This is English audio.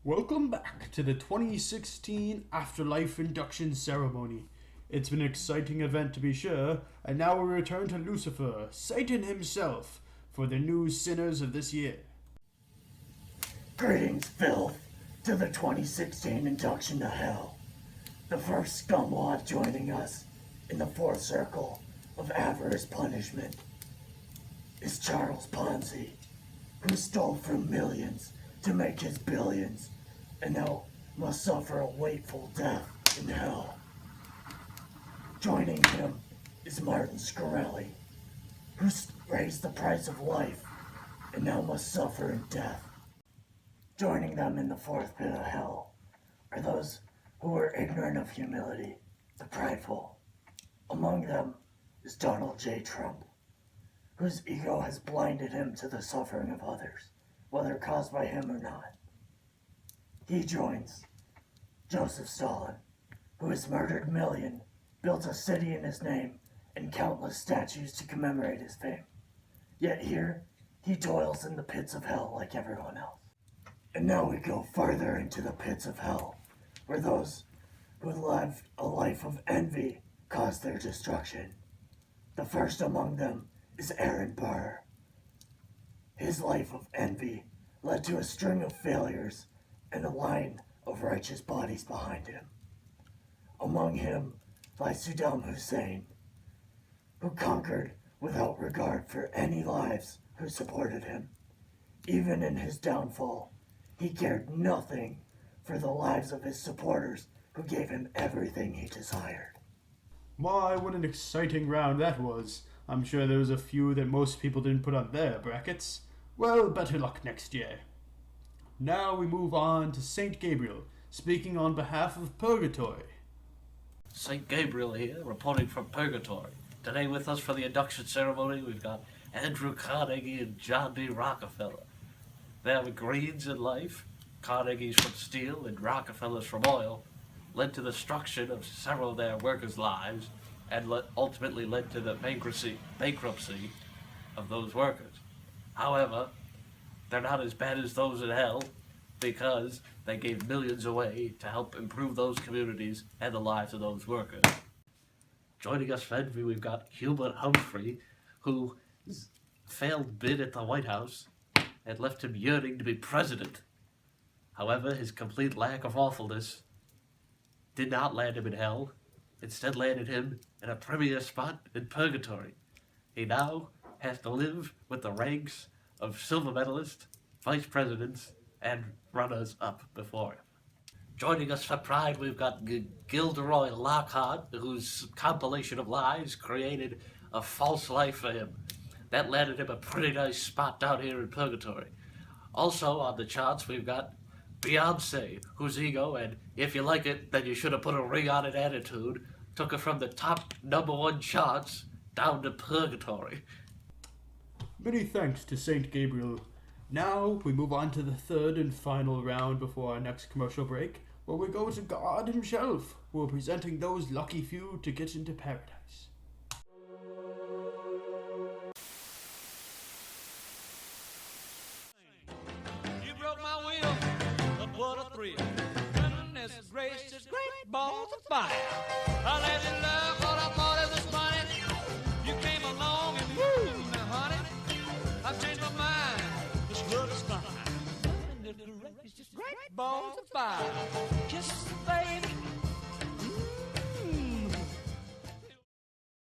Welcome back to the 2016 Afterlife induction ceremony. It's been an exciting event to be sure, and now we return to Lucifer, Satan himself, for the new sinners of this year. Greetings, filth, to the 2016 induction to hell. The first scumwad joining us in the fourth circle of avarice punishment is Charles Ponzi, who stole from millions to make his billions, and now must suffer a wakeful death in hell. Joining him is Martin Scarelli, who raised the price of life and now must suffer in death. Joining them in the fourth pit of hell are those who are ignorant of humility, the prideful. Among them is Donald J. Trump, whose ego has blinded him to the suffering of others, whether caused by him or not. He joins Joseph Stalin, who has murdered millions, built a city in his name, and countless statues to commemorate his fame. Yet here, he toils in the pits of hell like everyone else. And now we go farther into the pits of hell, where those who lived a life of envy caused their destruction. The first among them is Aaron Burr. His life of envy led to a string of failures and a line of righteous bodies behind him. Among him lies Saddam Hussein, who conquered without regard for any lives who supported him. Even in his downfall, he cared nothing for the lives of his supporters who gave him everything he desired. Why, what an exciting round that was. I'm sure there was a few that most people didn't put on their brackets. Well, better luck next year. Now we move on to Saint Gabriel, speaking on behalf of Purgatory. St. Gabriel here, reporting from Purgatory. Today with us for the induction ceremony, we've got Andrew Carnegie and John D. Rockefeller. Their greeds in life, Carnegie's from steel and Rockefeller's from oil, led to the destruction of several of their workers' lives and ultimately led to the bankruptcy of those workers. However, they're not as bad as those in hell because they gave millions away to help improve those communities and the lives of those workers. Joining us for envy, we've got Hubert Humphrey, who failed bid at the White House and left him yearning to be president. However, his complete lack of awfulness did not land him in hell, instead landed him in a premier spot in Purgatory. He now has to live with the ranks of silver medalists, vice presidents, and runners-up before him. Joining us for Pride, we've got Gilderoy Lockhart, whose compilation of lies created a false life for him. That landed him a pretty nice spot down here in Purgatory. Also on the charts, we've got Beyonce, whose ego, and if you like it, then you should have put a ring on it attitude, took her from the top #1 charts down to Purgatory. Many thanks to Saint Gabriel. Now we move on to the third and final round before our next commercial break, where we go to God himself, who are presenting those lucky few to get into paradise. You broke my will, but what a thrill. Goodness gracious, great balls of fire. I let you love what I thought it was money. You came along and woo, now honey, I've changed my mind. This love is fine. Goodness gracious, great balls of fire.